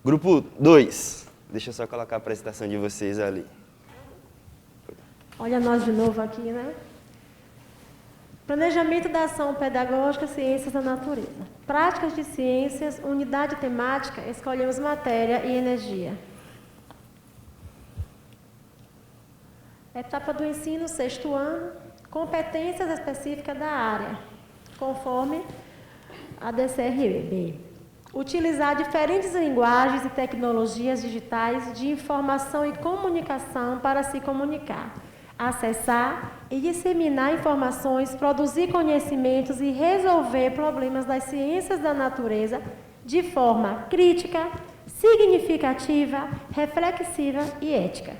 Grupo 2. Deixa eu só colocar a apresentação de vocês ali. Olha nós de novo aqui, né? Planejamento da ação pedagógica, ciências da natureza. Práticas de ciências, unidade temática, escolhemos matéria e energia. Etapa do ensino, 6º ano, competências específicas da área, conforme a DCRB. Utilizar diferentes linguagens e tecnologias digitais de informação e comunicação para se comunicar, acessar e disseminar informações, produzir conhecimentos e resolver problemas das ciências da natureza de forma crítica, significativa, reflexiva e ética.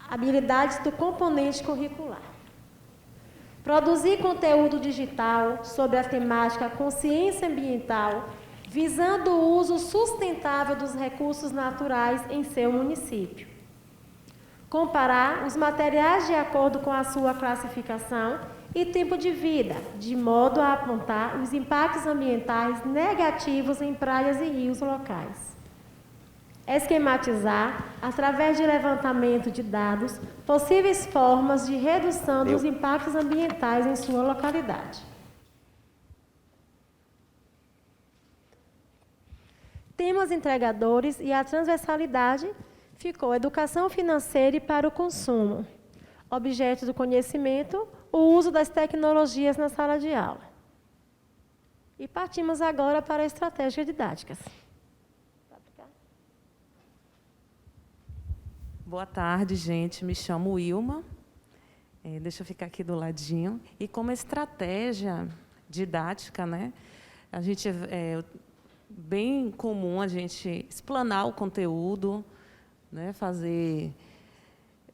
Habilidades do componente curricular. Produzir conteúdo digital sobre a temática consciência ambiental, visando o uso sustentável dos recursos naturais em seu município. Comparar os materiais de acordo com a sua classificação e tempo de vida, de modo a apontar os impactos ambientais negativos em praias e rios locais. Esquematizar, através de levantamento de dados, possíveis formas de redução dos impactos ambientais em sua localidade. Temas entregadores e a transversalidade ficou educação financeira e para o consumo. Objeto do conhecimento, o uso das tecnologias na sala de aula. E partimos agora para estratégias didáticas. Boa tarde, gente. Me chamo Wilma. Deixa eu ficar aqui do ladinho. E como estratégia didática, né, a gente bem comum a gente explanar o conteúdo, né, fazer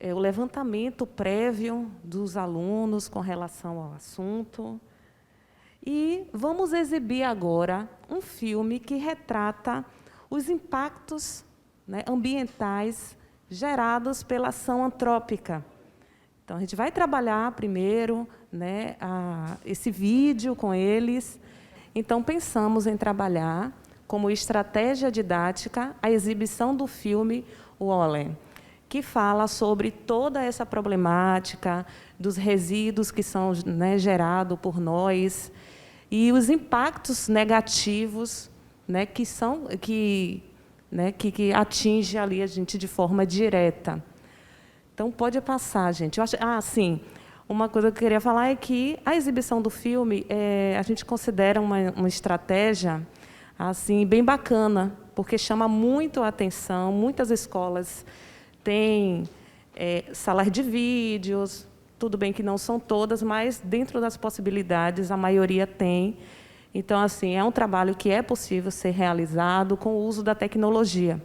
o levantamento prévio dos alunos com relação ao assunto. E vamos exibir agora um filme que retrata os impactos, né, ambientais gerados pela ação antrópica. Então, a gente vai trabalhar primeiro, né, esse vídeo com eles. Então, pensamos em trabalhar como estratégia didática a exibição do filme Wall-E, que fala sobre toda essa problemática dos resíduos que são, né, gerados por nós e os impactos negativos, né, que atinge ali a gente de forma direta. Então, pode passar, gente. Eu acho, sim, uma coisa que eu queria falar é que a exibição do filme, a gente considera uma estratégia assim, bem bacana, porque chama muito a atenção. Muitas escolas têm salas de vídeos, tudo bem que não são todas, mas, dentro das possibilidades, a maioria tem. Então, assim, é um trabalho que é possível ser realizado com o uso da tecnologia.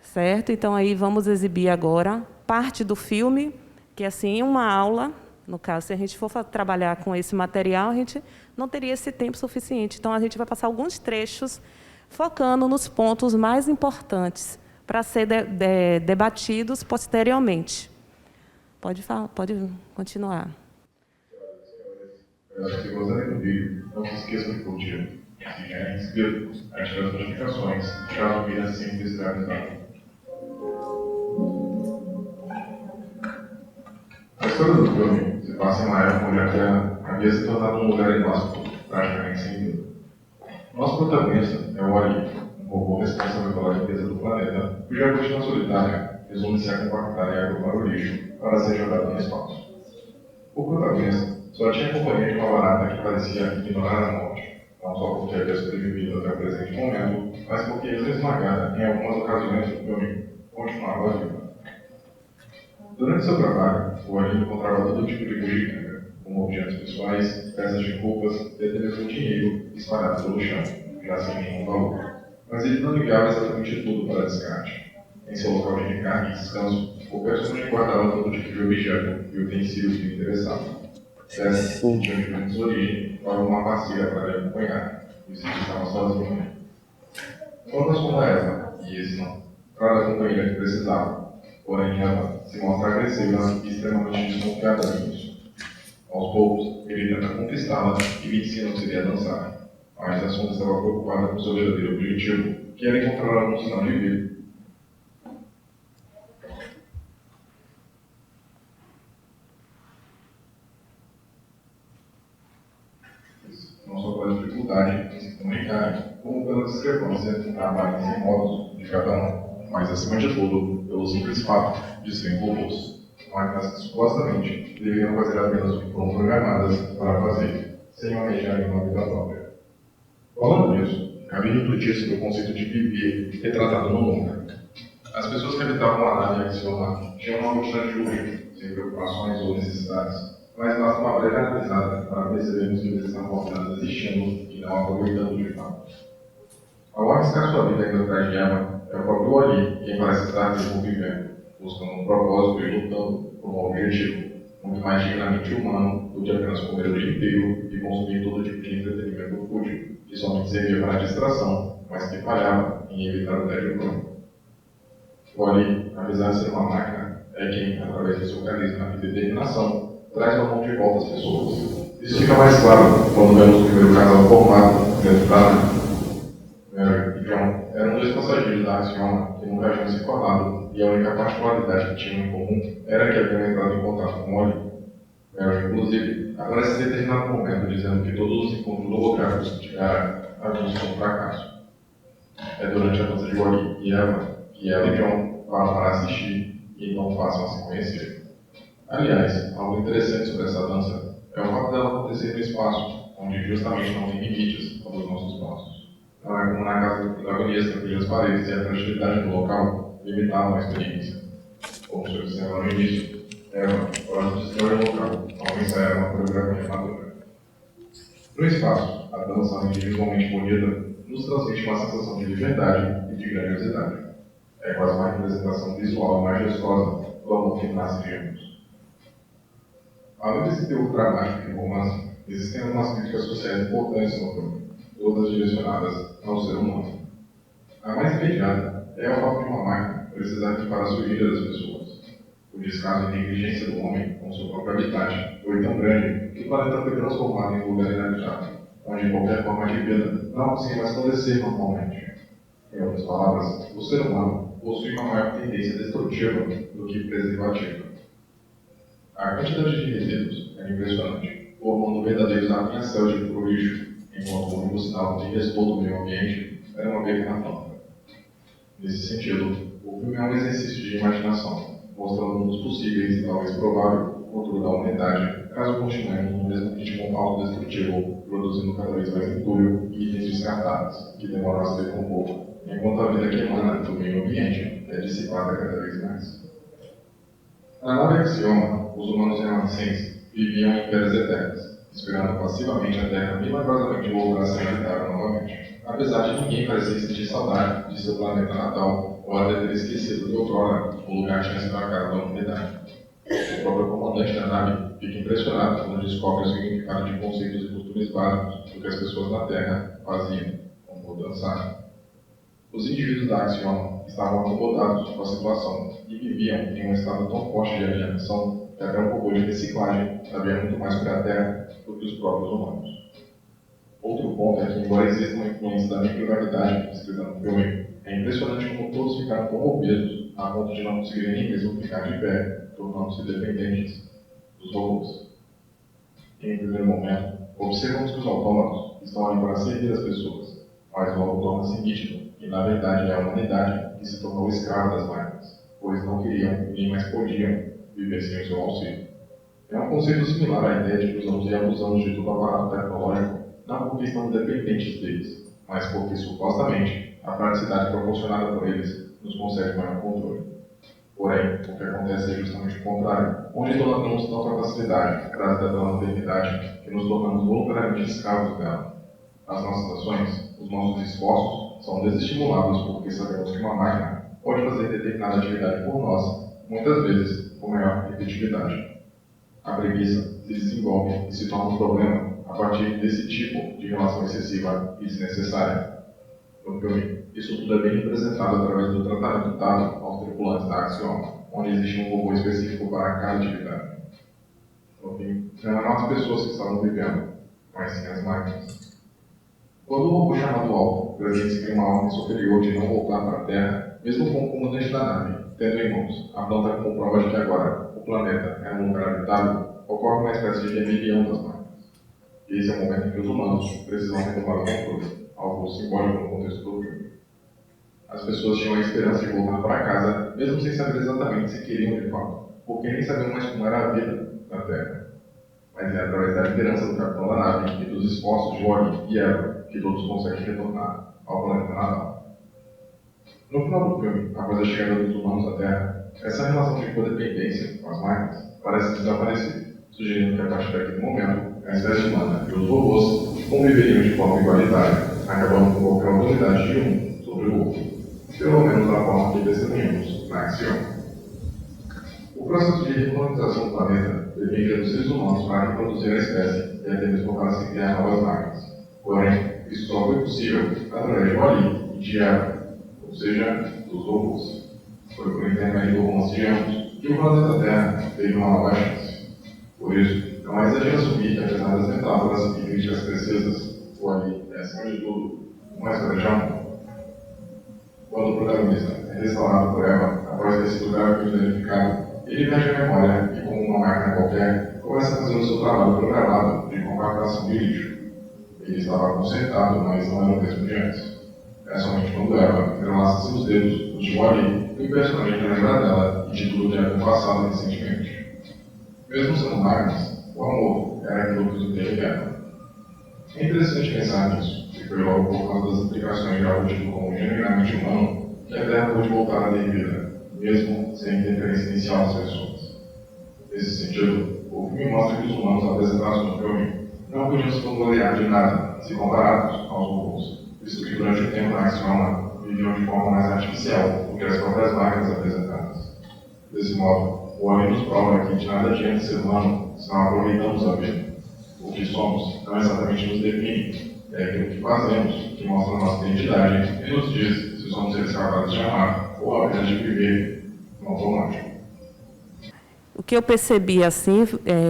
Certo? Então, aí vamos exibir agora parte do filme, que, assim, uma aula, no caso, se a gente for trabalhar com esse material, a gente não teria esse tempo suficiente. Então, a gente vai passar alguns trechos focando nos pontos mais importantes para ser debatidos posteriormente. Pode continuar. Se gostarem do vídeo, não se esqueçam de curtir. Se querem inscritos, ative as notificações, caso o vídeo assim precisar ajudar. A história do filme se passa em uma época onde a Terra havia se tornado um lugar inóspito, praticamente sem vida. Nosso protagonista é o Wall-E, um robô responsável pela limpeza do planeta, cuja rotina solitária resume-se a compactar em água para o lixo para ser jogado no espaço. O protagonista só tinha companhia de uma barata que parecia ignorar a morte, não só porque havia sobrevivido até o presente momento, mas porque, esmagada em algumas ocasiões do filme, continuava viva. Durante seu trabalho, o Wall-E encontrava todo tipo de bugiganga, como objetos pessoais, peças de roupas e até mesmo dinheiro espalhados pelo chão, já sem nenhum valor. Mas ele não enviava exatamente tudo para descarte. Em seu local de encarne e descanso, o personagem guardava todo tipo de objeto e utensílios que o interessavam. Dessas, que tinham diferentes origens, para uma parceira para lhe acompanhar, e se estava sozinho. Quantas como ela, e esse não, cada companheira que precisava, porém ela se mostra agressiva e extremamente desconfiada nisso. Aos poucos, ele tenta conquistá-la e lhe ensina o que seria dançar. mas a sonda estava preocupada com seu verdadeiro objetivo, que era encontrar algum sinal de vida. Não só pela dificuldade em se comunicarem, como pela discrepância na aparência e modos de cada um, mas acima de tudo, pelo simples fato de serem robôs. Máquinas que supostamente deveriam fazer apenas o que foram programadas para fazer, sem almejarem uma vida própria. Falando nisso, cabe refletir sobre o conceito de viver retratado no longa. As pessoas que habitavam a nave Axioma tinham uma rotina de luxo, sem preocupações ou necessidades, mas basta uma breve analisada para percebermos que eles estavam apenas existindo e não aproveitando de fato. Ao arriscar sua vida indo atrás de Eva, é o próprio Wall-E quem parece estar vivo vivendo, buscando um propósito e lutando por um objetivo, muito mais dignamente humano do que apenas comer o dia inteiro e consumir todo tipo de entretenimento fútil, que somente servia para distração, mas que falhava em evitar o tédio crônico. Wall-E, apesar de ser uma máquina, é quem, através do seu carisma e determinação, traz o amor de volta às pessoas. Isso fica mais claro quando vemos o primeiro casal formado dentro da nave. Mary e John eram dois passageiros da Axioma que nunca haviam se falado, e a única particularidade que tinham em comum era que haviam entrado em contato com Wall-E. Mary, inclusive, aparece em determinado momento dizendo que todos os encontros holográficos de Gara haviam sido um fracasso. É durante a dança de Wall-E e Eva que ela e John param para assistir e não passam a se conhecer. Aliás, algo interessante sobre essa dança é o fato dela acontecer no espaço, onde justamente não tem limites aos nossos passos. Não é como na casa do protagonista, cujas paredes e a fragilidade do local limitavam a experiência. Como se observa no início, Eva, fora do sistema local, ao ensaiar uma coreografia madura. No espaço, a dança, além de visualmente bonita, nos transmite uma sensação de liberdade e de grandiosidade. É quase uma representação visual majestosa do amor que nasce de ambos. Além desse teor dramático e romance, existem algumas críticas sociais importantes no filme, todas direcionadas ao ser humano. A mais imediata é o fato de uma máquina precisar equipar a surgida das pessoas. O descaso e negligência do homem com sua própria habitat foi tão grande que o planeta foi transformado em um lugar inabitável, onde qualquer forma de vida não conseguia mais florescer normalmente. Em outras palavras, o ser humano possui uma maior tendência destrutiva do que preservativa. A quantidade de resíduos é impressionante, formando verdadeiros arranha-céus de puro lixo, enquanto o único sinal de respeito do meio ambiente era uma pequena planta. Nesse sentido, o filme é um exercício de imaginação, mostrando um dos possíveis e talvez provável futuro da humanidade, caso continuemos no mesmo ritmo autodestrutivo, produzindo cada vez mais entulho e itens descartáveis, que demoram a se decompor, enquanto a vida que emana do meio ambiente é dissipada cada vez mais. Na nave Axioma, os humanos remanescentes viviam em feras eternas, esperando passivamente a Terra milagrosamente voltar a ser habitável novamente, apesar de ninguém parecer sentir saudade de seu planeta natal ou até ter esquecido que outrora o lugar tinha sido a casa da humanidade. O próprio comandante da nave fica impressionado quando descobre o significado de conceitos e costumes básicos do que as pessoas da Terra faziam, como dançar. Os indivíduos da Axioma estavam acomodados com a situação e viviam em um estado tão forte de alienação que até um robô de reciclagem sabia muito mais sobre a Terra do que os próprios humanos. Outro ponto é que, embora exista uma influência da microgravidade descrita no filme, é impressionante como todos ficaram tão obesos a ponto de não conseguirem nem mesmo ficar de pé, tornando-se dependentes dos robôs. Em primeiro momento, observamos que os autômatos estão ali para servir as pessoas, mas logo torna-se nítido que, na verdade, é a humanidade que se tornou escrava das máquinas, pois não queriam e nem mais podiam viver sem o seu auxílio. É um conceito similar à ideia de que usamos e abusamos de todo aparato tecnológico, não porque estamos dependentes deles, mas porque, supostamente, a praticidade proporcionada por eles nos concede maior controle. Porém, o que acontece é justamente o contrário, onde idolatramos tanta facilidade, trazida pela modernidade, que nos tornamos voluntariamente escravos dela. As nossas ações, os nossos esforços, são desestimulados porque sabemos que uma máquina pode fazer determinada atividade por nós, muitas vezes com maior efetividade. A preguiça se desenvolve e se torna um problema a partir desse tipo de relação excessiva e desnecessária. No filme, isso tudo é bem representado através do tratamento dado aos tripulantes da Axioma, onde existe um robô específico para cada atividade. No fim, não eram as pessoas que estavam vivendo, mas sim as máquinas. Quando o robô chamado Alpha presente em uma ordem superior de não voltar para a Terra, mesmo com o comandante da nave, tendo em mãos a planta como prova de que agora o planeta é um lugar habitável, ocorre uma espécie de rebelião das máquinas. E esse é o momento em que os humanos precisam retomar o controle, algo simbólico no contexto do filme. As pessoas tinham a esperança de voltar para casa, mesmo sem saber exatamente se queriam de fato, porque nem sabiam mais como era a vida na Terra. Mas é através da liderança do capitão da nave e dos esforços de Wally e Eva que todos conseguem retornar ao planeta natal. No final do filme, após a chegada dos humanos à Terra, essa relação de codependência com as máquinas parece desaparecer, sugerindo que a partir daquele momento, a espécie humana e os robôs conviveriam de forma igualitária, acabando com qualquer autoridade de um sobre o outro, pelo menos da forma que testemunhamos na Axiom. O processo de recolonização do planeta dependia dos seres humanos para reproduzir a espécie e até mesmo para se criar novas máquinas. Porém, isso só foi possível através de Wally e de Eva, ou seja, dos robôs. Foi por intermédio do romance de ambos que o planeta Terra teve uma nova chance. Por isso, não é exagero assumir que, apesar das metáforas e críticas precisas, Wally é, acima de tudo, uma história de amor. Quando o protagonista é restaurado por Eva, após ter sido gravemente danificado, ele perde a memória e, como uma máquina qualquer, começa a fazer o seu trabalho programado de compactação de lixo. Ele estava consertado, mas não era o mesmo de antes. É somente quando Eva entrelaça seus dedos, os de Wally, que o personagem lembra dela e de tudo que havia passado recentemente. Mesmo sendo máquinas, o amor era aquilo que os unia Eva. É interessante pensar nisso, e foi logo por causa das implicações de algo tido como genuinamente humano que a Terra pôde voltar a ter vida, mesmo sem a interferência inicial das pessoas. Nesse sentido, o filme mostra que os humanos apresentados no filme não podiam se vangloriar de nada se comparados aos robôs, visto que durante o tempo na Axioma viviam de forma mais artificial do que as próprias máquinas apresentadas. Desse modo, o homem nos prova que de nada adianta ser humano se não aproveitamos a vida. O que somos não exatamente nos define, é aquilo que fazemos que mostra a nossa identidade e nos diz se somos seres capazes de amar ou apenas de viver no automático. O que eu percebi assim,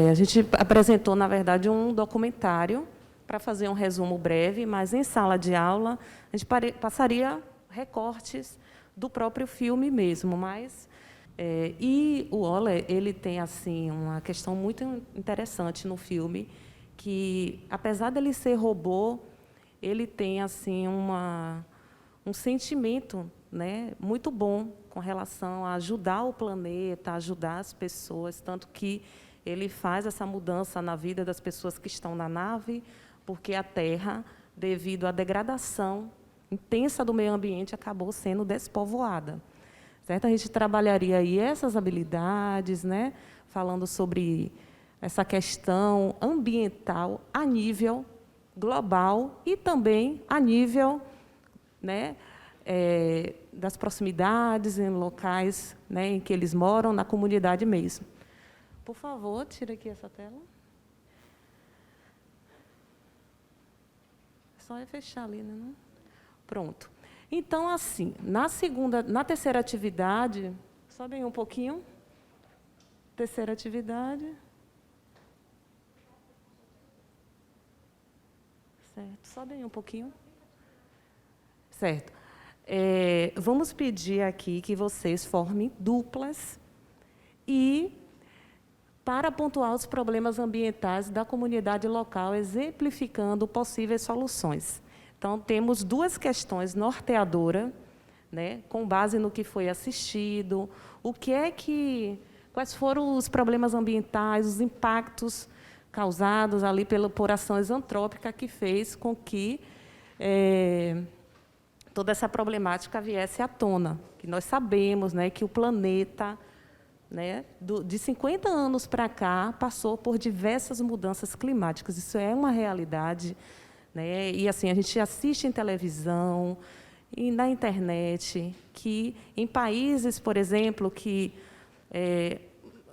a gente apresentou, na verdade, um documentário para fazer um resumo breve, mas em sala de aula a gente passaria recortes do próprio filme mesmo, mas e o Oller, ele tem assim uma questão muito interessante no filme, que apesar dele ser robô, ele tem assim um sentimento, né, muito bom com relação a ajudar o planeta, a ajudar as pessoas, tanto que ele faz essa mudança na vida das pessoas que estão na nave, porque a Terra, devido à degradação intensa do meio ambiente, acabou sendo despovoada. Certo? A gente trabalharia aí essas habilidades, né, falando sobre essa questão ambiental a nível global e também a nível, né, das proximidades, em locais, né, em que eles moram, na comunidade mesmo. Por favor, tira aqui essa tela. Só é fechar ali, né? Não? Pronto. Então, assim, na terceira atividade, sobe aí um pouquinho. Terceira atividade. Certo, sobe aí um pouquinho. Certo. Vamos pedir aqui que vocês formem duplas e para pontuar os problemas ambientais da comunidade local, exemplificando possíveis soluções. Então, temos duas questões norteadoras, né, com base no que foi assistido, quais foram os problemas ambientais, os impactos causados ali por ações antrópicas que fez com que toda essa problemática viesse à tona. Que nós sabemos, né, que o planeta, né, de 50 anos para cá, passou por diversas mudanças climáticas. Isso é uma realidade, né? E assim, a gente assiste em televisão e na internet que em países, por exemplo, que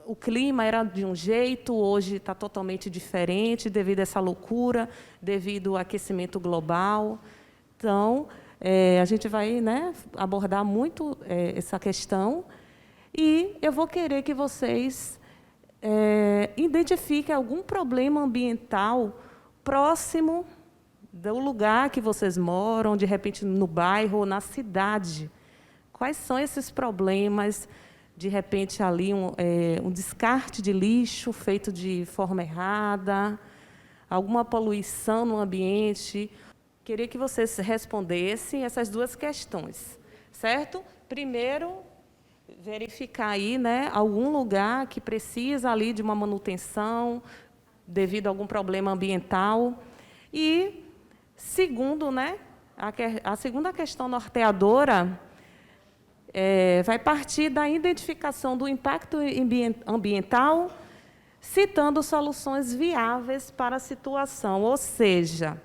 o clima era de um jeito, hoje está totalmente diferente devido a essa loucura, devido ao aquecimento global. Então, a gente vai, né, abordar muito essa questão e eu vou querer que vocês identifiquem algum problema ambiental próximo do lugar que vocês moram, de repente no bairro ou na cidade. Quais são esses problemas, de repente ali um descarte de lixo feito de forma errada, alguma poluição no ambiente? Queria que vocês respondessem essas duas questões, certo? Primeiro, verificar aí, né, algum lugar que precisa ali de uma manutenção devido a algum problema ambiental. E, segundo, né, a segunda questão norteadora vai partir da identificação do impacto ambiental, citando soluções viáveis para a situação, ou seja,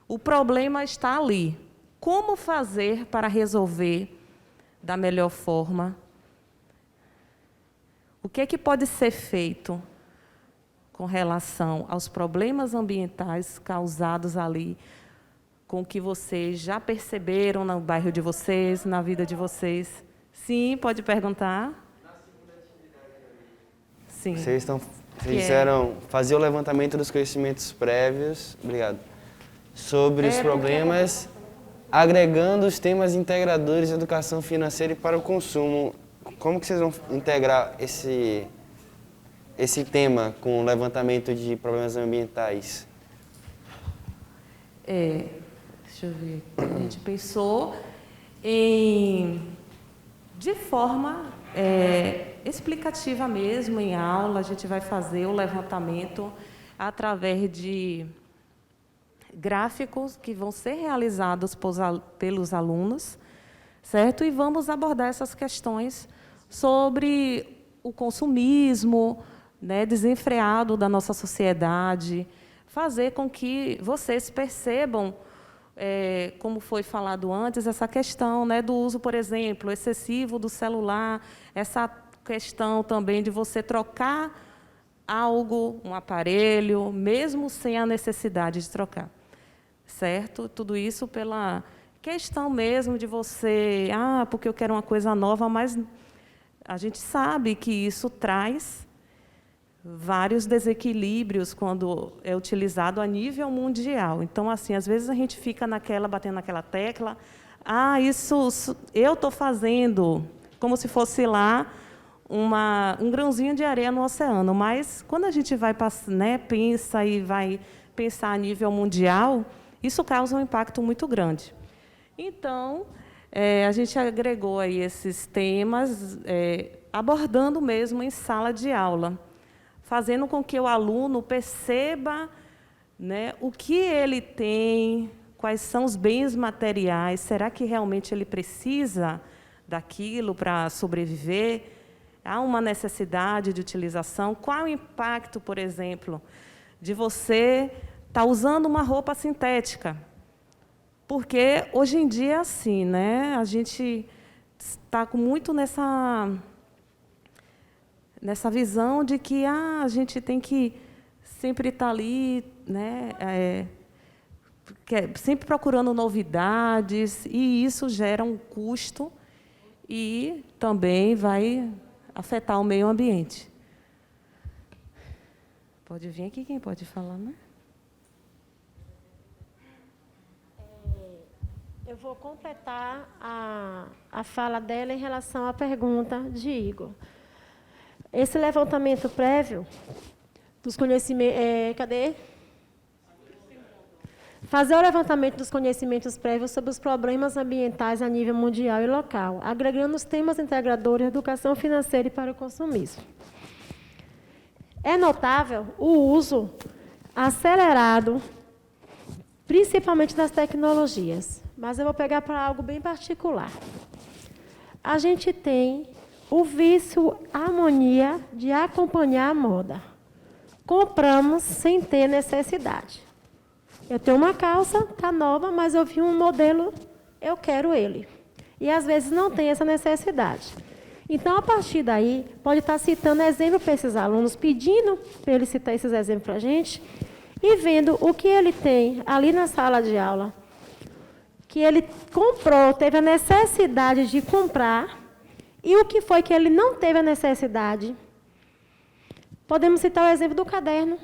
o problema está ali. Como fazer para resolver da melhor forma? O que é que pode ser feito com relação aos problemas ambientais causados ali, com o que vocês já perceberam no bairro de vocês, na vida de vocês? Sim, pode perguntar. Sim. Vocês disseram fazer o levantamento dos conhecimentos prévios, obrigado, sobre os problemas, agregando os temas integradores de educação financeira e para o consumo. Como que vocês vão integrar esse tema com o levantamento de problemas ambientais? Deixa eu ver. A gente pensou de forma explicativa mesmo, em aula, a gente vai fazer o levantamento através de gráficos que vão ser realizados pelos alunos, certo? E vamos abordar essas questões sobre o consumismo, né, desenfreado da nossa sociedade, fazer com que vocês percebam, como foi falado antes, essa questão, né, do uso, por exemplo, excessivo do celular, essa questão também de você trocar algo, um aparelho, mesmo sem a necessidade de trocar, certo? Tudo isso pela questão mesmo de você, porque eu quero uma coisa nova, mas a gente sabe que isso traz vários desequilíbrios quando é utilizado a nível mundial. Então, assim, às vezes a gente fica batendo naquela tecla, isso eu estou fazendo, como se fosse lá um grãozinho de areia no oceano. Mas, quando a gente vai, né, pensa e vai pensar a nível mundial, isso causa um impacto muito grande. Então, a gente agregou aí esses temas, abordando mesmo em sala de aula, fazendo com que o aluno perceba, né, o que ele tem, quais são os bens materiais, será que realmente ele precisa daquilo para sobreviver? Há uma necessidade de utilização? Qual o impacto, por exemplo, de você estar usando uma roupa sintética? Porque, hoje em dia, é assim, né? A gente está muito nessa visão de que a gente tem que sempre estar ali, né, sempre procurando novidades, e isso gera um custo e também vai afetar o meio ambiente. Pode vir aqui quem pode falar, né? Eu vou completar a fala dela em relação à pergunta de Igor. Esse levantamento prévio dos conhecimentos... cadê? Fazer o levantamento dos conhecimentos prévios sobre os problemas ambientais a nível mundial e local, agregando os temas integradores de educação financeira e para o consumismo. É notável o uso acelerado, principalmente das tecnologias, mas eu vou pegar para algo bem particular. A gente tem o vício, a mania de acompanhar a moda. Compramos sem ter necessidade. Eu tenho uma calça, está nova, mas eu vi um modelo, eu quero ele. E, às vezes, não tem essa necessidade. Então, a partir daí, pode estar citando exemplo para esses alunos, pedindo para ele citar esses exemplos para a gente, e vendo o que ele tem ali na sala de aula, que ele comprou, teve a necessidade de comprar, e o que foi que ele não teve a necessidade. Podemos citar o exemplo do caderno.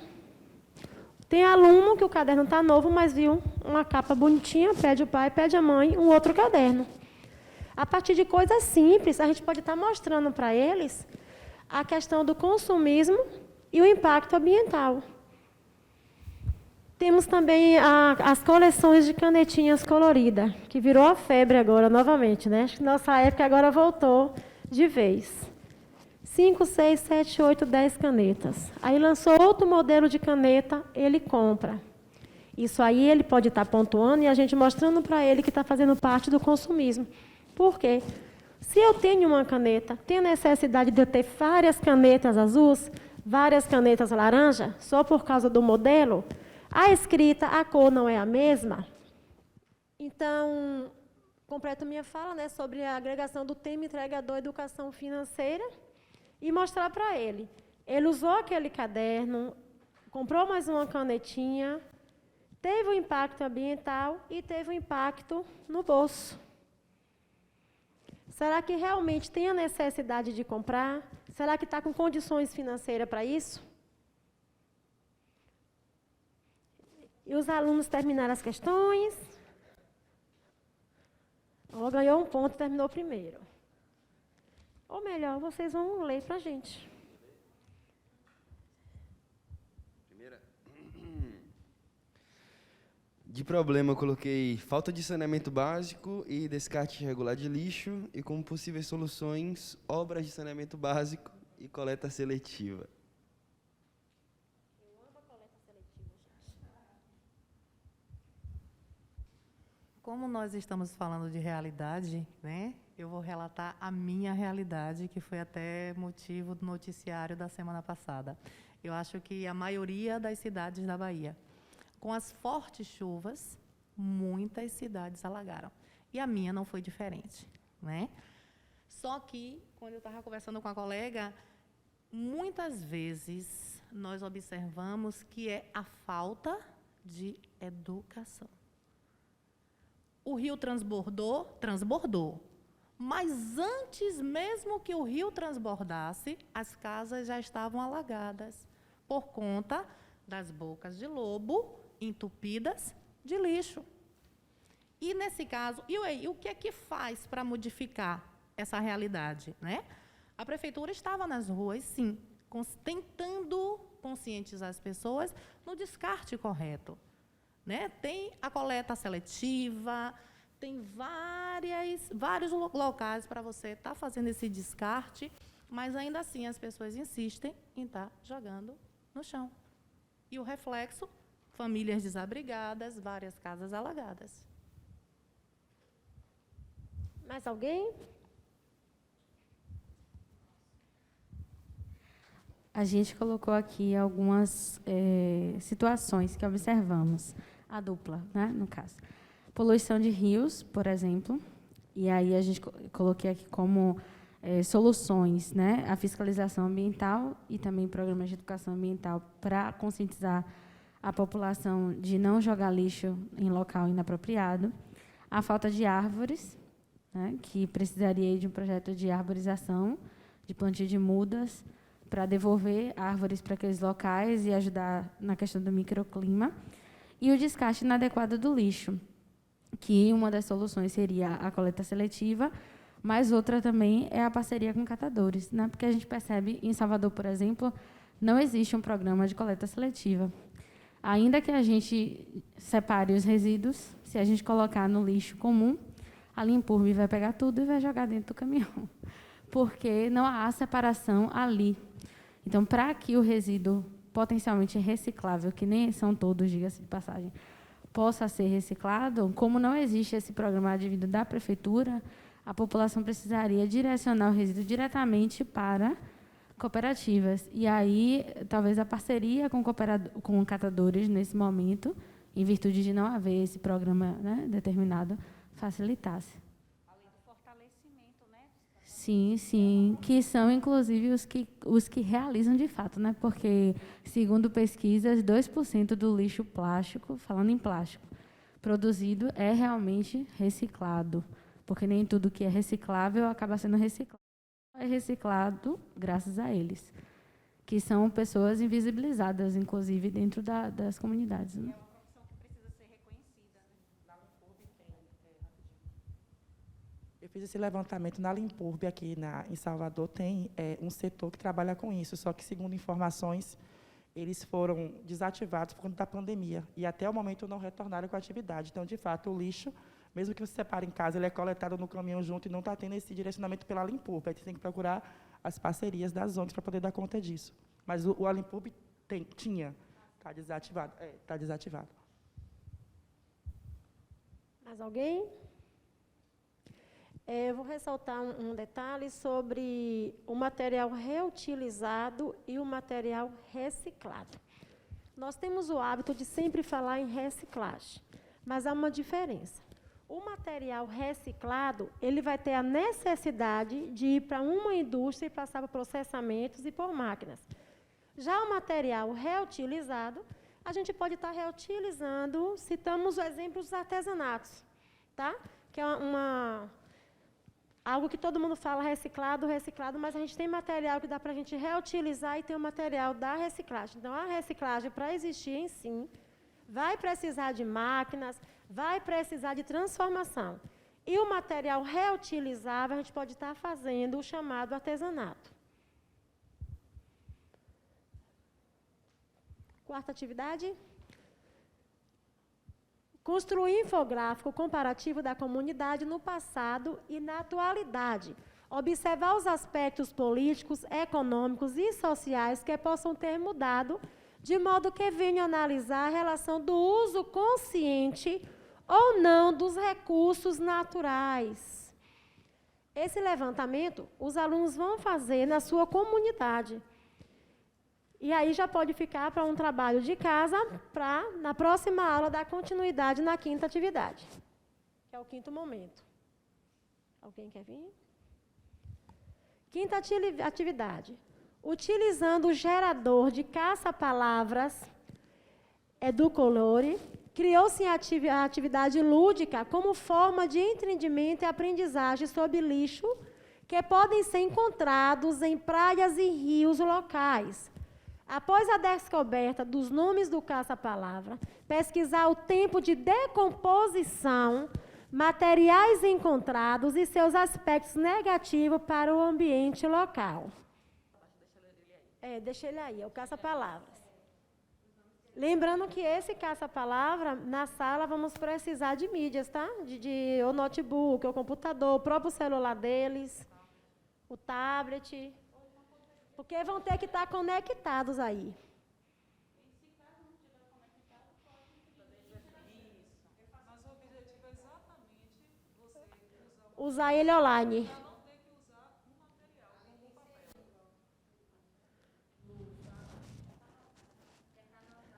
Tem aluno que o caderno está novo, mas viu uma capa bonitinha, pede o pai, pede a mãe, um outro caderno. A partir de coisas simples, a gente pode estar mostrando para eles a questão do consumismo e o impacto ambiental. Temos também as coleções de canetinhas coloridas, que virou a febre agora, novamente, né? Acho que nossa época agora voltou de vez. 5, 6, 7, 8, 10 canetas. Aí lançou outro modelo de caneta, ele compra. Isso aí ele pode estar pontuando e a gente mostrando para ele que está fazendo parte do consumismo. Por quê? Se eu tenho uma caneta, tenho necessidade de eu ter várias canetas azuis, várias canetas laranja, só por causa do modelo, a escrita, a cor não é a mesma. Então, completo minha fala, né, sobre a agregação do tema entregador educação financeira e mostrar para ele. Ele usou aquele caderno, comprou mais uma canetinha, teve um impacto ambiental e teve um impacto no bolso. Será que realmente tem a necessidade de comprar? Será que está com condições financeiras para isso? E os alunos terminaram as questões. Ó, ganhou um ponto e terminou primeiro. Ou melhor, vocês vão ler para a gente. Primeira. De problema, eu coloquei falta de saneamento básico e descarte irregular de lixo, e como possíveis soluções, obras de saneamento básico e coleta seletiva. Eu amo a coleta seletiva, gente. Como nós estamos falando de realidade, né, eu vou relatar a minha realidade, que foi até motivo do noticiário da semana passada. Eu acho que a maioria das cidades da Bahia, com as fortes chuvas, muitas cidades alagaram. E a minha não foi diferente, né? Só que, quando eu estava conversando com a colega, muitas vezes nós observamos que é a falta de educação. O rio transbordou. Mas antes mesmo que o rio transbordasse, as casas já estavam alagadas por conta das bocas de lobo entupidas de lixo. E nesse caso, o que é que faz para modificar essa realidade, né? A prefeitura estava nas ruas, sim, tentando conscientizar as pessoas no descarte correto, né? Tem a coleta seletiva, tem vários locais para você estar fazendo esse descarte, mas ainda assim as pessoas insistem em estar jogando no chão. E o reflexo, famílias desabrigadas, várias casas alagadas. Mais alguém? A gente colocou aqui algumas situações que observamos. A dupla, né, no caso. Poluição de rios, por exemplo. E aí a gente coloquei aqui como soluções, né, a fiscalização ambiental e também programas de educação ambiental para conscientizar a população de não jogar lixo em local inapropriado. A falta de árvores, né, que precisaria de um projeto de arborização, de plantio de mudas, para devolver árvores para aqueles locais e ajudar na questão do microclima. E o descarte inadequado do lixo, que uma das soluções seria a coleta seletiva, mas outra também é a parceria com catadores, né? Porque a gente percebe, em Salvador, por exemplo, não existe um programa de coleta seletiva. Ainda que a gente separe os resíduos, se a gente colocar no lixo comum, a Limpurbe vai pegar tudo e vai jogar dentro do caminhão, porque não há separação ali. Então, para que o resíduo potencialmente reciclável, que nem são todos, diga-se de passagem, possa ser reciclado, como não existe esse programa advindo da prefeitura, a população precisaria direcionar o resíduo diretamente para cooperativas. E aí, talvez a parceria com catadores, nesse momento, em virtude de não haver esse programa, né, determinado, facilitasse. Além do fortalecimento, né? Sim, que são, inclusive, os que realizam de fato, né? Porque, segundo pesquisas, 2% do lixo plástico, falando em plástico, produzido é realmente reciclado, porque nem tudo que é reciclável acaba sendo reciclado. É reciclado graças a eles. que são pessoas invisibilizadas, inclusive, dentro das comunidades. Né? É uma profissão que precisa ser reconhecida, né? Eu fiz esse levantamento na Limpurb, aqui em Salvador, tem um setor que trabalha com isso, só que, segundo informações, eles foram desativados por conta da pandemia, e até o momento não retornaram com a atividade. Então, de fato, o lixo, mesmo que você separe em casa, ele é coletado no caminhão junto e não está tendo esse direcionamento pela Limpurb. Aí você tem que procurar as parcerias das ONGs para poder dar conta disso. Mas o Limpurb tinha, está desativado. Está desativado. Mais alguém? Eu vou ressaltar um detalhe sobre o material reutilizado e o material reciclado. Nós temos o hábito de sempre falar em reciclagem, mas há uma diferença. O material reciclado, ele vai ter a necessidade de ir para uma indústria e passar por processamentos e por máquinas. Já o material reutilizado, a gente pode estar reutilizando, citamos o exemplo dos artesanatos, tá? Que é algo que todo mundo fala reciclado, mas a gente tem material que dá para a gente reutilizar e tem o material da reciclagem. Então, a reciclagem, para existir em si, vai precisar de máquinas, vai precisar de transformação. E o material reutilizável, a gente pode estar fazendo o chamado artesanato. Quarta atividade. Construir infográfico comparativo da comunidade no passado e na atualidade. Observar os aspectos políticos, econômicos e sociais que possam ter mudado, de modo que venham analisar a relação do uso consciente ou não dos recursos naturais. Esse levantamento, os alunos vão fazer na sua comunidade. E aí já pode ficar para um trabalho de casa, para, na próxima aula, dar continuidade na quinta atividade, que é o quinto momento. Alguém quer vir? Quinta atividade. Utilizando o gerador de caça-palavras Educolore, criou-se a atividade lúdica como forma de entendimento e aprendizagem sobre lixo que podem ser encontrados em praias e rios locais. Após a descoberta dos nomes do caça-palavra, pesquisar o tempo de decomposição, materiais encontrados e seus aspectos negativos para o ambiente local. Deixa ele aí, é o caça-palavras. Lembrando que esse caça-palavra, na sala, vamos precisar de mídias, tá? De o notebook, o computador, o próprio celular deles, o tablet. Porque vão ter que estar conectados aí. Se caso não estiver conectado, pode isso. Mas o objetivo é exatamente você usar ele online. para não ter que usar um material, como o papel.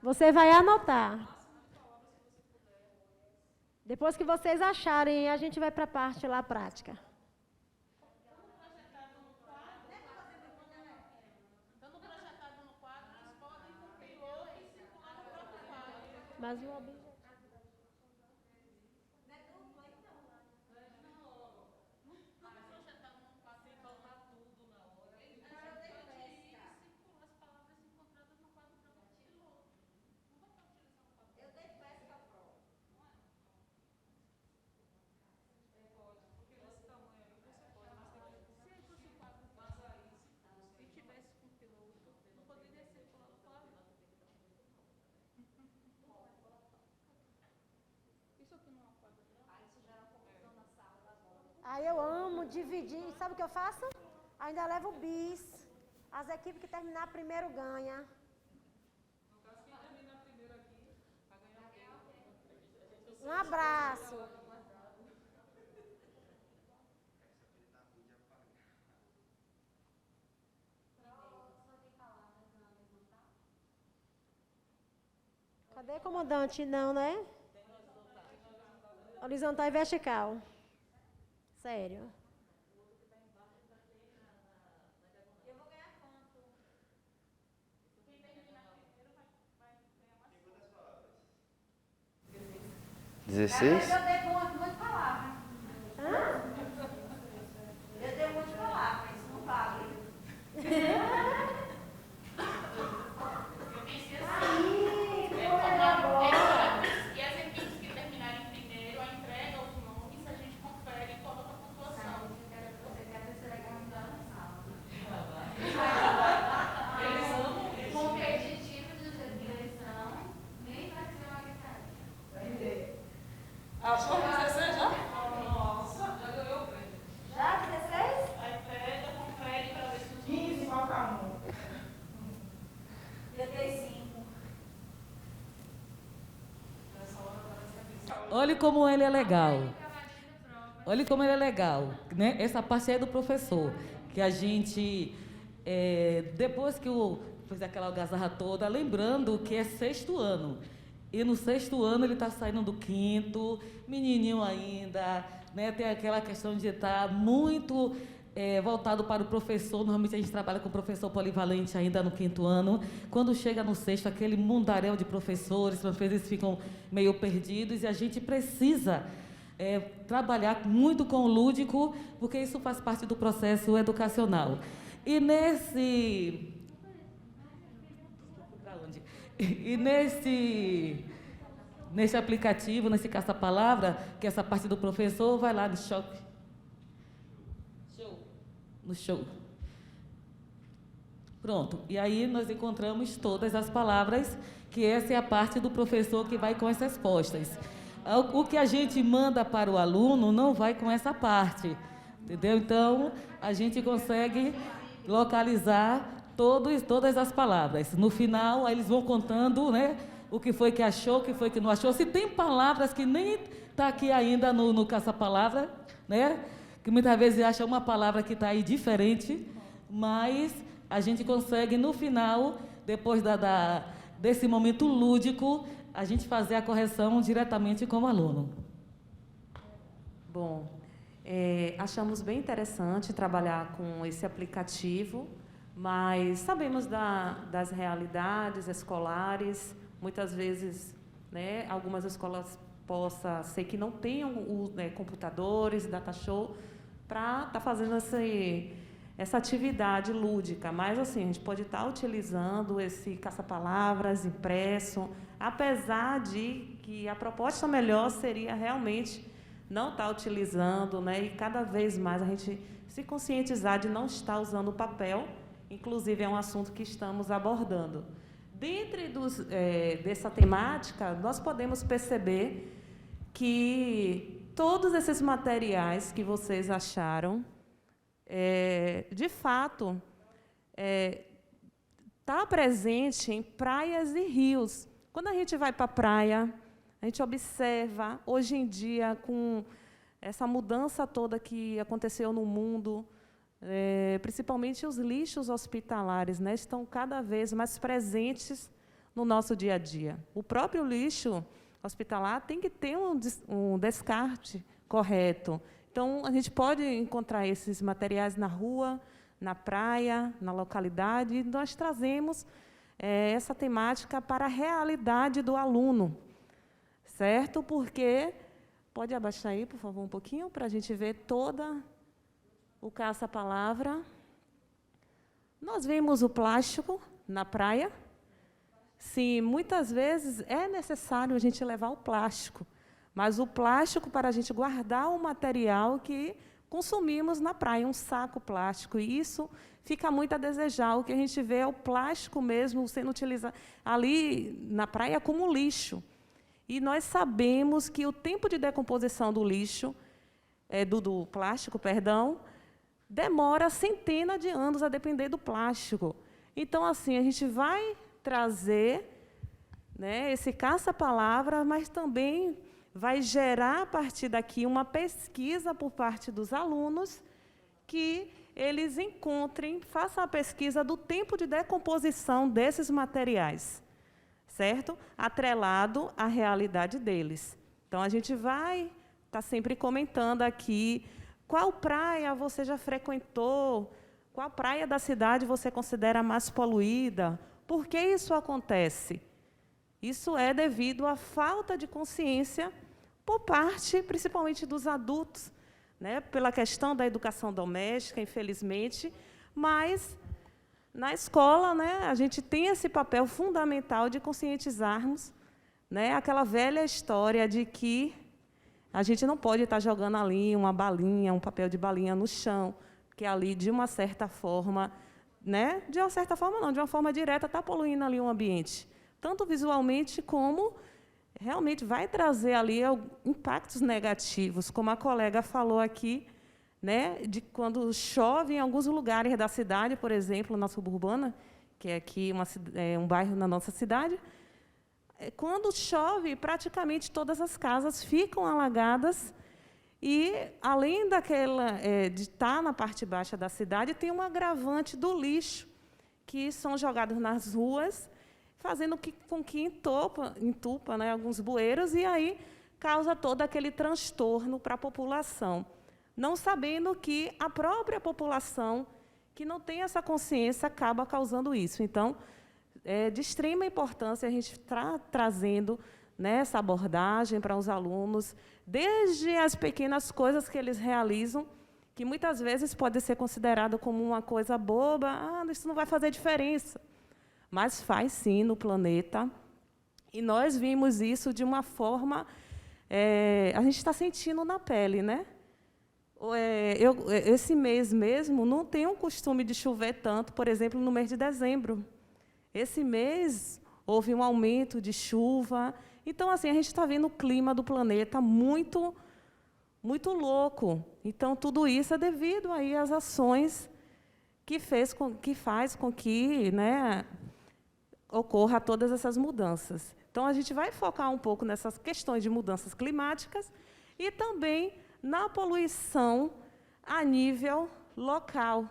Você vai anotar. Depois que vocês acharem, a gente vai para a parte lá prática. Mas o objetivo. Aí eu amo dividir. Sabe o que eu faço? Ainda levo bis. As equipes que terminar primeiro ganham. Um abraço. Cadê, comandante? Não, né? Horizontal e vertical. Sério. Eu vou ganhar quanto? Quem terminar primeiro vai ganhar mais pontos. 16? Eu dei muita palavra. Eu dei muita palavra, isso não vale. Olhe como ele é legal. Olhe como ele é legal, né? Essa parte aí é do professor, que a gente, depois que fez aquela algazarra toda, lembrando que é 6º ano. E no 6º ano ele está saindo do 5º, menininho ainda, né? Tem aquela questão de estar muito voltado para o professor. Normalmente a gente trabalha com professor polivalente ainda no 5º ano. Quando chega no 6º, aquele mundaréu de professores, às vezes ficam meio perdidos, e a gente precisa trabalhar muito com o lúdico, porque isso faz parte do processo educacional. E nesse aplicativo, nesse caça-palavra, que é essa parte do professor, vai lá no show. Pronto. E aí nós encontramos todas as palavras, que essa é a parte do professor que vai com as respostas. O que a gente manda para o aluno não vai com essa parte, entendeu? Então, a gente consegue localizar todas as palavras. No final, aí eles vão contando, né, o que foi que achou, o que foi que não achou. Se tem palavras que nem está aqui ainda no caça-palavra, né, que muitas vezes acha uma palavra que está aí diferente, mas a gente consegue, no final, depois desse momento lúdico, a gente fazer a correção diretamente com o aluno. Bom, achamos bem interessante trabalhar com esse aplicativo, mas sabemos das realidades escolares. Muitas vezes, né, algumas escolas possa ser que não tenham computadores, data show, para estar fazendo essa atividade lúdica. Mas, assim, a gente pode estar utilizando esse caça-palavras impresso, apesar de que a proposta melhor seria realmente não estar utilizando, né, e cada vez mais a gente se conscientizar de não estar usando o papel. Inclusive, é um assunto que estamos abordando. Dentro dessa temática, nós podemos perceber que todos esses materiais que vocês acharam, de fato, está presente em praias e rios. Quando a gente vai para a praia, a gente observa, hoje em dia, com essa mudança toda que aconteceu no mundo, principalmente os lixos hospitalares, né, estão cada vez mais presentes no nosso dia a dia. O próprio lixo hospitalar tem que ter um descarte correto. Então, a gente pode encontrar esses materiais na rua, na praia, na localidade, e nós trazemos essa temática para a realidade do aluno, certo? Porque, pode abaixar aí, por favor, um pouquinho, para a gente ver toda o caça-palavra. Nós vimos o plástico na praia. Sim, muitas vezes é necessário a gente levar o plástico, mas o plástico para a gente guardar o material que consumimos na praia, um saco plástico, e isso fica muito a desejar. O que a gente vê é o plástico mesmo sendo utilizado ali na praia como lixo. E nós sabemos que o tempo de decomposição do lixo, do plástico, perdão, demora centenas de anos a depender do plástico. Então, assim, a gente vai trazer, né, esse caça-palavra, mas também vai gerar, a partir daqui, uma pesquisa por parte dos alunos, que eles encontrem, façam a pesquisa do tempo de decomposição desses materiais, certo? Atrelado à realidade deles. Então, a gente vai estar sempre comentando aqui qual praia você já frequentou, qual praia da cidade você considera mais poluída. Por que isso acontece? Isso é devido à falta de consciência por parte, principalmente, dos adultos, né, pela questão da educação doméstica, infelizmente, mas na escola, né, a gente tem esse papel fundamental de conscientizarmos, né, aquela velha história de que a gente não pode estar jogando ali uma balinha, um papel de balinha no chão, que ali, de uma certa forma, né, de uma certa forma não, de uma forma direta, está poluindo ali o ambiente, tanto visualmente como realmente vai trazer ali impactos negativos, como a colega falou aqui, né, de quando chove em alguns lugares da cidade, por exemplo, na suburbana, que é aqui um bairro na nossa cidade, quando chove, praticamente todas as casas ficam alagadas e, além de estar na parte baixa da cidade, tem um agravante do lixo, que são jogados nas ruas, fazendo com que entupa, né, alguns bueiros, e aí causa todo aquele transtorno para a população, não sabendo que a própria população, que não tem essa consciência, acaba causando isso. Então, é de extrema importância a gente estar trazendo, né, essa abordagem para os alunos, desde as pequenas coisas que eles realizam, que muitas vezes pode ser considerado como uma coisa boba, isso não vai fazer diferença. Mas faz sim no planeta. E nós vimos isso de uma forma... a gente está sentindo na pele, né? Esse mês mesmo não tenho o costume de chover tanto, por exemplo, no mês de dezembro. Esse mês houve um aumento de chuva. Então, assim, a gente está vendo o clima do planeta muito, muito louco. Então, tudo isso é devido aí às ações que faz com que, né, ocorra todas essas mudanças. Então, a gente vai focar um pouco nessas questões de mudanças climáticas e também na poluição a nível local.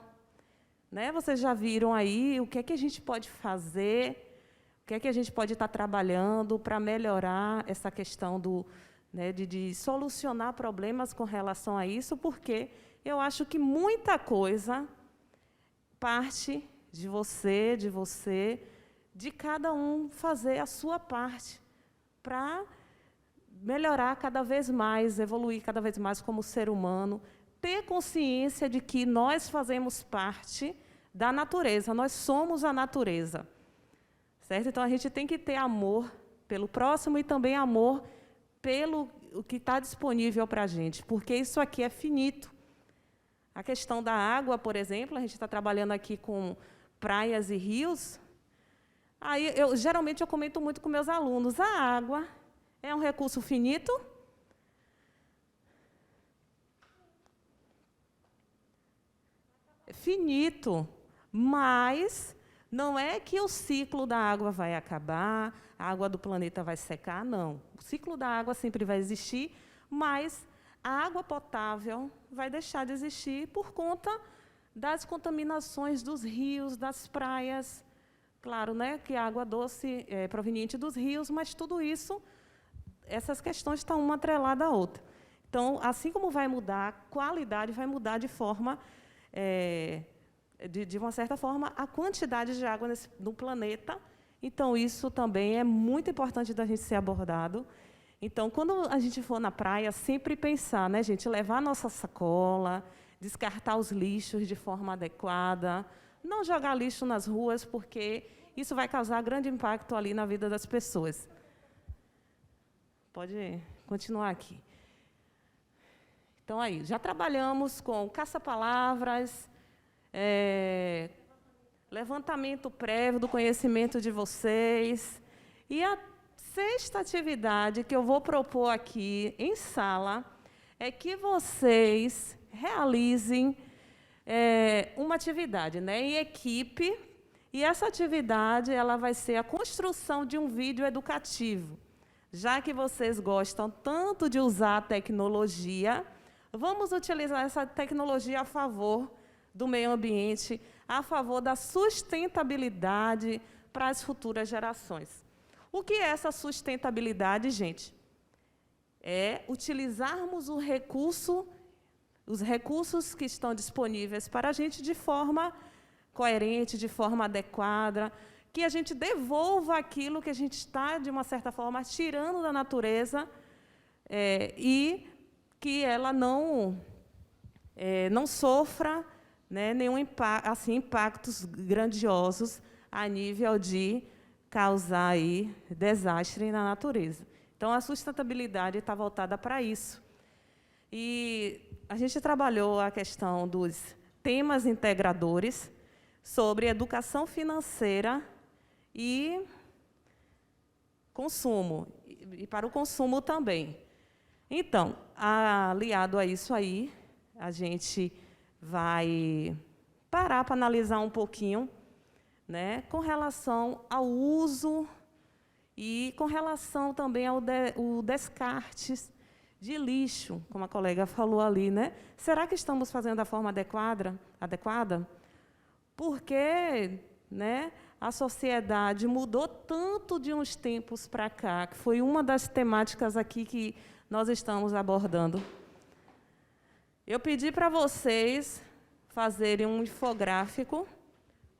Né? Vocês já viram aí o que é que a gente pode fazer, o que é que a gente pode estar trabalhando para melhorar essa questão de solucionar problemas com relação a isso, porque eu acho que muita coisa parte de você, de cada um fazer a sua parte para melhorar cada vez mais, evoluir cada vez mais como ser humano, ter consciência de que nós fazemos parte da natureza, nós somos a natureza. Certo? Então, a gente tem que ter amor pelo próximo e também amor pelo o que está disponível para a gente, porque isso aqui é finito. A questão da água, por exemplo, a gente está trabalhando aqui com praias e rios. Aí, geralmente, eu comento muito com meus alunos, a água é um recurso finito? Finito, mas não é que o ciclo da água vai acabar, a água do planeta vai secar, não. O ciclo da água sempre vai existir, mas a água potável vai deixar de existir por conta das contaminações dos rios, das praias. Claro, né, que a água doce é proveniente dos rios, mas tudo isso, essas questões estão uma atrelada à outra. Então, assim como vai mudar a qualidade, vai mudar de forma... de uma certa forma, a quantidade de água no planeta. Então, isso também é muito importante da gente ser abordado. Então, quando a gente for na praia, sempre pensar, né, gente, levar a nossa sacola, descartar os lixos de forma adequada, não jogar lixo nas ruas, porque isso vai causar grande impacto ali na vida das pessoas. Pode continuar aqui. Então, aí, já trabalhamos com caça-palavras, levantamento prévio do conhecimento de vocês. E a sexta atividade que eu vou propor aqui em sala é que vocês realizem uma atividade, né, em equipe, e essa atividade ela vai ser a construção de um vídeo educativo. Já que vocês gostam tanto de usar a tecnologia, vamos utilizar essa tecnologia a favor do meio ambiente, a favor da sustentabilidade para as futuras gerações. O que é essa sustentabilidade, gente? É utilizarmos os recursos que estão disponíveis para a gente de forma coerente, de forma adequada, que a gente devolva aquilo que a gente está, de uma certa forma, tirando da natureza, e que ela não sofra, né, nenhum impactos grandiosos a nível de causar aí desastre na natureza. Então, a sustentabilidade está voltada para isso. E a gente trabalhou a questão dos temas integradores sobre educação financeira e consumo, e para o consumo também. Então, aliado a isso aí, a gente vai parar para analisar um pouquinho, né, com relação ao uso E com relação também ao o descartes de lixo, como a colega falou ali, né? Será que estamos fazendo da forma adequada? Porque, né, a sociedade mudou tanto de uns tempos para cá, que foi uma das temáticas aqui que nós estamos abordando. Eu pedi para vocês fazerem um infográfico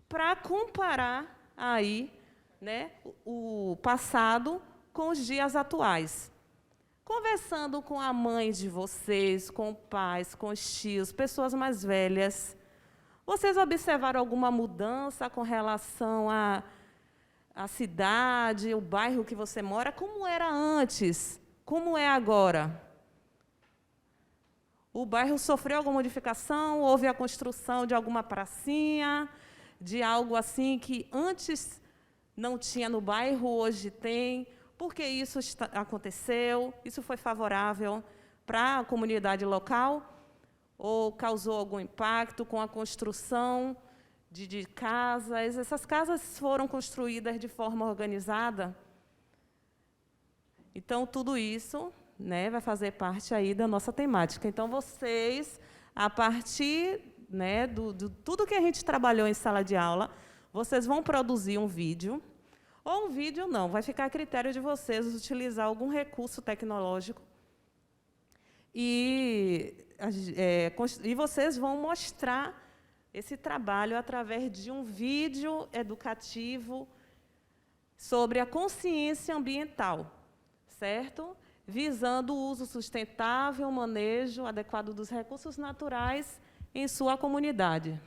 para comparar aí, né, o passado com os dias atuais. Conversando com a mãe de vocês, com pais, com os tios, pessoas mais velhas, vocês observaram alguma mudança com relação à cidade, o bairro que você mora? Como era antes? Como é agora? O bairro sofreu alguma modificação? Houve a construção de alguma pracinha, de algo assim que antes não tinha no bairro, hoje tem? Por que isso aconteceu? Isso foi favorável para a comunidade local? Ou causou algum impacto com a construção de casas? Essas casas foram construídas de forma organizada? Então, tudo isso, né, vai fazer parte aí da nossa temática. Então, vocês, a partir, né, do tudo que a gente trabalhou em sala de aula, vocês vão produzir um vídeo, ou um vídeo não, vai ficar a critério de vocês utilizar algum recurso tecnológico e vocês vão mostrar esse trabalho através de um vídeo educativo sobre a consciência ambiental, certo? Visando o uso sustentável, o manejo adequado dos recursos naturais em sua comunidade,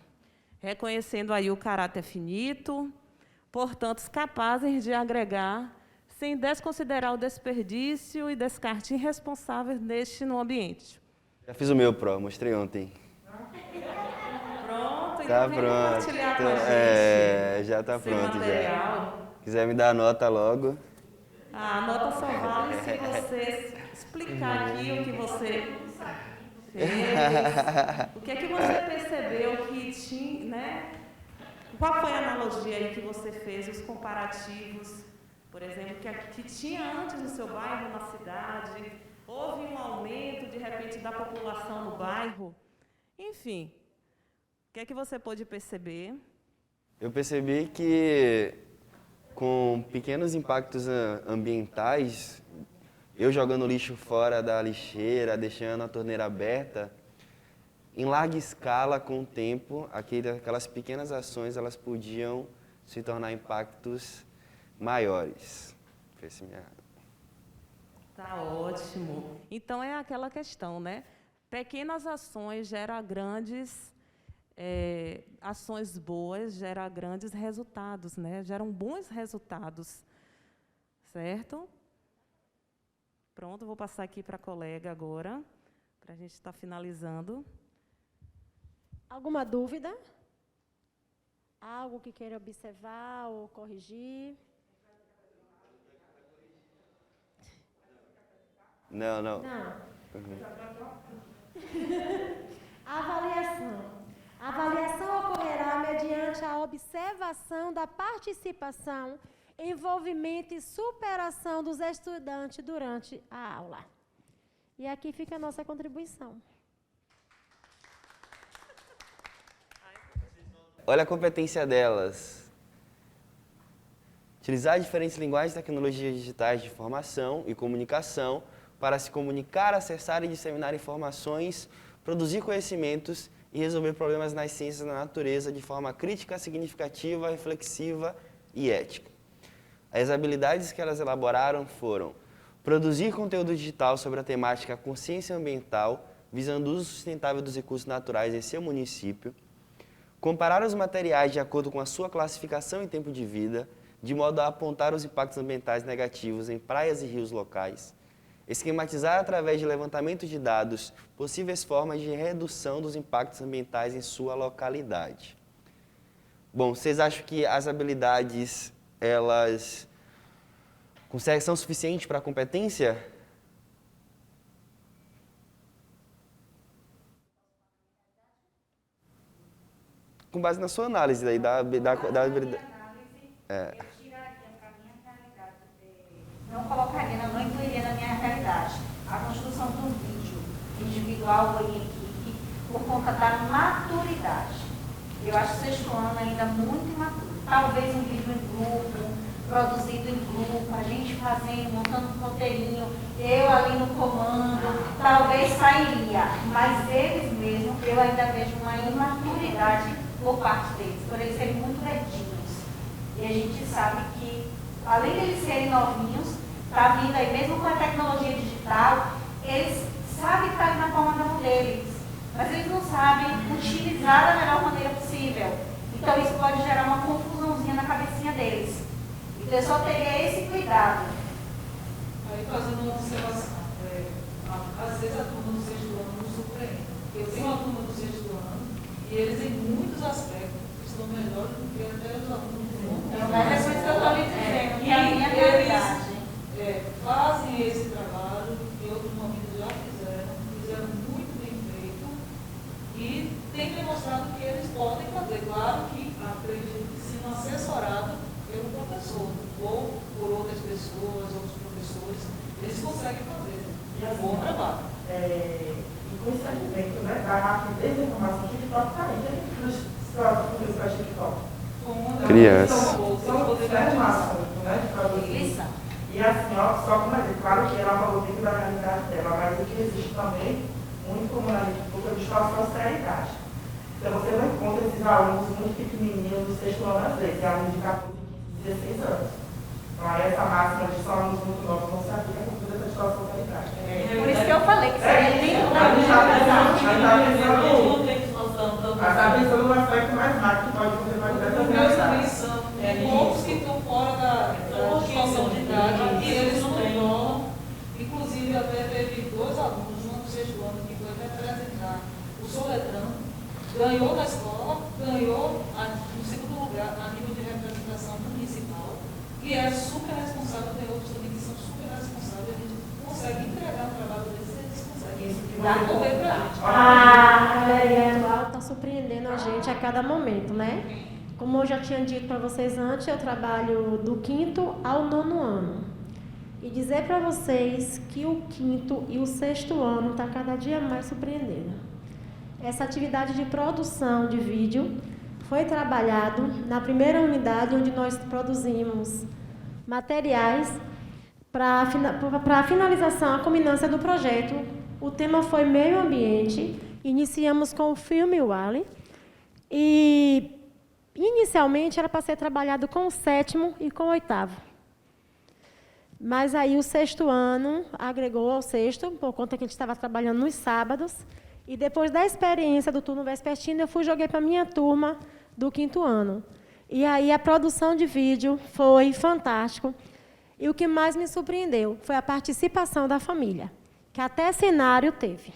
reconhecendo aí o caráter finito, portanto, capazes de agregar, sem desconsiderar o desperdício e descarte irresponsável no ambiente. Já fiz o meu, mostrei ontem. Pronto, Tá então vem pronto. compartilhar com a gente. Já tá pronto material. já. Quiser me dar a nota logo. A nota só vale se você explicar aqui o que você fez, o que é que você percebeu que tinha, né? Qual foi a analogia aí que você fez, os comparativos, por exemplo, que tinha antes no seu bairro, na cidade? Houve um aumento, de repente, da população no bairro? Enfim, o que é que você pôde perceber? Eu percebi que, com pequenos impactos ambientais, eu jogando lixo fora da lixeira, deixando a torneira aberta, em larga escala, com o tempo, aquelas pequenas ações elas podiam se tornar impactos maiores. Tá ótimo. Então, é aquela questão, né? Pequenas ações geram grandes... ações boas geram grandes resultados, né? Geram bons resultados, certo? Pronto, vou passar aqui para a colega agora, para a gente estar finalizando. Alguma dúvida? Algo que queira observar ou corrigir? Não. Não. Avaliação. A avaliação ocorrerá mediante a observação da participação, envolvimento e superação dos estudantes durante a aula. E aqui fica a nossa contribuição. Olha a competência delas. Utilizar diferentes linguagens e tecnologias digitais de informação e comunicação para se comunicar, acessar e disseminar informações, produzir conhecimentos e resolver problemas nas ciências da natureza de forma crítica, significativa, reflexiva e ética. As habilidades que elas elaboraram foram produzir conteúdo digital sobre a temática consciência ambiental, visando o uso sustentável dos recursos naturais em seu município, comparar os materiais de acordo com a sua classificação e tempo de vida, de modo a apontar os impactos ambientais negativos em praias e rios locais, esquematizar através de levantamento de dados possíveis formas de redução dos impactos ambientais em sua localidade. Bom, vocês acham que as habilidades, elas são suficientes para a competência? Com base na sua análise daí, da habilidade. Eu tiraria para mim a realidade individual ou em equipe, por conta da maturidade. Eu acho o sexto ano ainda muito imaturo. Talvez um livro em grupo, produzido em grupo, a gente fazendo, montando um roteirinho, eu ali no comando, talvez sairia, mas eles mesmos, eu ainda vejo uma imaturidade por parte deles, por eles serem muito verdinhos. E a gente sabe que, além de eles serem novinhos, está vindo aí, mesmo com a tecnologia digital, eles sabem que está ali na palma da mão deles, mas eles não sabem utilizar da melhor maneira possível. Então isso pode gerar uma confusãozinha na cabecinha deles. Então eu só teria esse cuidado. Aí fazendo uma observação, às vezes a turma do sexto ano nos surpreende. Eu tenho uma turma do sexto ano e eles em muitos aspectos estão melhores do que até os alunos do nono. Mas é por isso que eu estou lhe dizendo, que a minha realidade. Fazem esse trabalho que outros momentos já fizeram muito bem feito e tem demonstrado que eles podem fazer. Claro que acredito que se não assessorado pelo professor ou por outras pessoas, outros professores, eles conseguem fazer. E é bom trabalho. E com esse advento, né, da rapidez da informação, que TikTok está aí. A gente faz TikTok. Criança. São informações, né, de produzir. E assim, ó, só como é, claro que ela falou dentro da realidade dela, mas o que existe também, muito como na literatura, distorção de seriedade. Então você não encontra esses alunos muito pequenininhos do sexto ano, às vezes, alunos de 14, 15, 16 anos. Então aí essa máxima de são alunos muito novos não se aplica com toda essa distorção de seriedade. Por isso que eu falei que seria dentro da está pensando no aspecto mais macro que pode fazer mais dessa São poucos que estão fora da distorção de idade e eles não têm. Inclusive, até teve 2 alunos no sexto ano que foi representar o Soletrão, ganhou na escola, ganhou no segundo lugar a nível de representação municipal e é super responsável. Tem outros também que são super responsáveis. A gente consegue entregar o trabalho deles e eles conseguem dar poder para a gente. A galeria atual está surpreendendo a gente a cada momento, né? Como eu já tinha dito para vocês antes, eu trabalho do 5º ao 9º ano. E dizer para vocês que o 5º e o 6º ano está cada dia mais surpreendendo. Essa atividade de produção de vídeo foi trabalhado na primeira unidade, onde nós produzimos materiais para a finalização, a culminância do projeto. O tema foi meio ambiente. Iniciamos com o filme WALL-E e inicialmente era para ser trabalhado com o 7º e com o 8º. Mas aí o 6º ano agregou ao 6º, por conta que a gente estava trabalhando nos sábados. E depois da experiência do turno vespertino, eu joguei para a minha turma do 5º ano. E aí a produção de vídeo foi fantástico. E o que mais me surpreendeu foi a participação da família, que até cenário teve.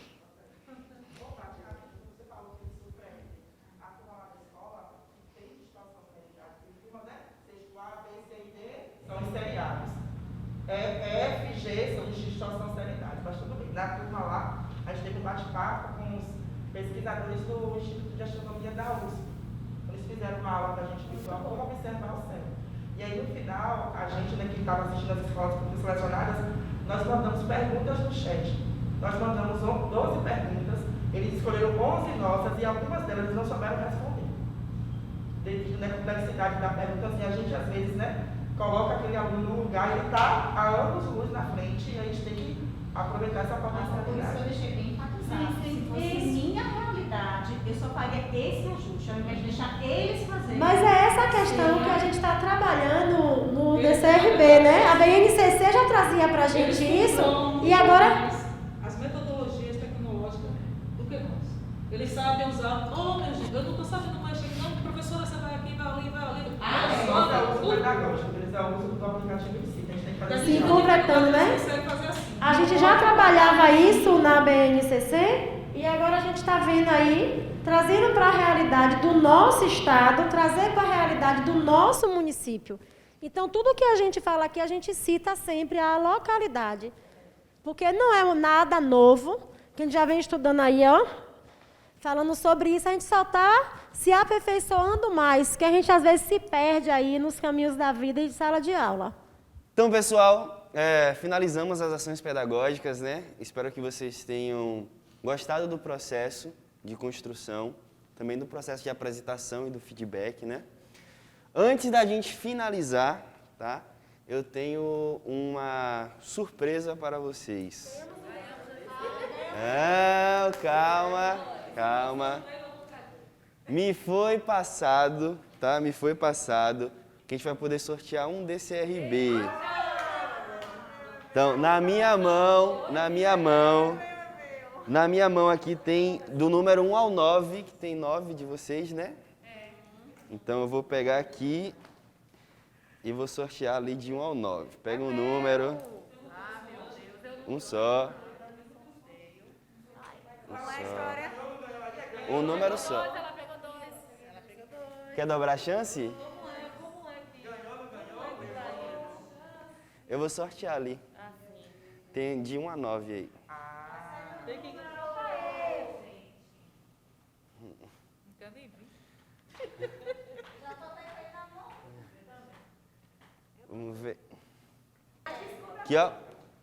F, G são de distorção de seriedade, mas tudo bem. Na turma lá, a gente teve um bate-papo com os pesquisadores do Instituto de Astronomia da USP. Eles fizeram uma aula para a gente visual como observar o céu. E aí, no final, a gente, né, que estava assistindo as escolas públicas selecionadas, nós mandamos perguntas no chat. Nós mandamos 12 perguntas, eles escolheram 11 nossas e algumas delas eles não souberam responder. Devido à complexidade da pergunta, assim, a gente, às vezes, né, coloca aquele aluno no lugar, ele está há anos-luz na frente e a gente tem que aproveitar essa potencialidade. Por isso eu deixei bem enfatizado. Se fosse minha realidade, eu só faria esse ajuste, ao invés de deixar eles fazerem. Mas é essa questão que a gente está trabalhando no DCRB, né? A BNCC já trazia para a gente isso e agora... As metodologias tecnológicas do que nós. Eles sabem usar... Oh, meu Deus, eu não estou sabendo mais. Não, professora, você vai aqui, vai ali, vai ali. Eles é o uso do aplicativo em si. A gente tem que fazer Sim, completando, né? Assim. A gente já trabalhava isso na BNCC e agora a gente está vendo aí, trazendo para a realidade do nosso estado, trazer para a realidade do nosso município. Então, tudo que a gente fala aqui, a gente cita sempre a localidade. Porque não é nada novo, que a gente já vem estudando aí, ó, falando sobre isso, a gente só está se aperfeiçoando mais, que a gente às vezes se perde aí nos caminhos da vida e de sala de aula. Então, pessoal, finalizamos as ações pedagógicas, né? Espero que vocês tenham gostado do processo de construção, também do processo de apresentação e do feedback, né? Antes da gente finalizar, tá? Eu tenho uma surpresa para vocês. Não, calma. Me foi passado, tá? Me foi passado que a gente vai poder sortear um DCRB. Então, na minha mão aqui tem do número 1 ao 9, que tem 9 de vocês, né? Então eu vou pegar aqui e vou sortear ali de 1 ao 9. Pega um número. Um só. Um número só. Quer dobrar a chance? Eu vou sortear ali. Tem de 1 a 9 aí. Vamos ver. Aqui, ó.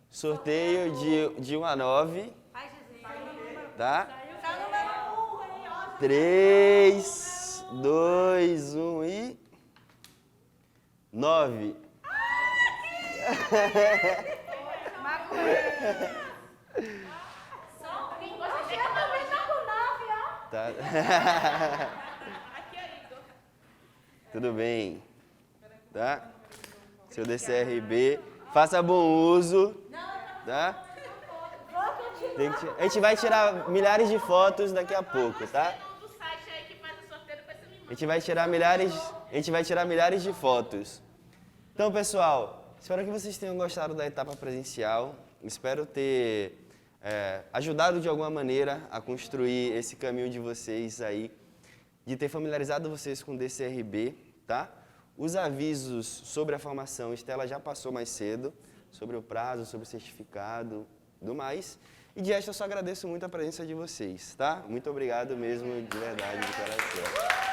Sorteio de 1 a 9. Tá? 3, 2, 1 e 9. Tá. Tudo bem. Tá? Seu DCRB. Faça bom uso. Tá? A gente vai tirar milhares de fotos daqui a pouco, tá? A gente vai tirar milhares de fotos. Então, pessoal, espero que vocês tenham gostado da etapa presencial. Espero ter ajudado de alguma maneira a construir esse caminho de vocês aí, de ter familiarizado vocês com o DCRB, tá? Os avisos sobre a formação, Estela já passou mais cedo, sobre o prazo, sobre o certificado, do mais. E de resto, eu só agradeço muito a presença de vocês, tá? Muito obrigado mesmo, de verdade, de coração.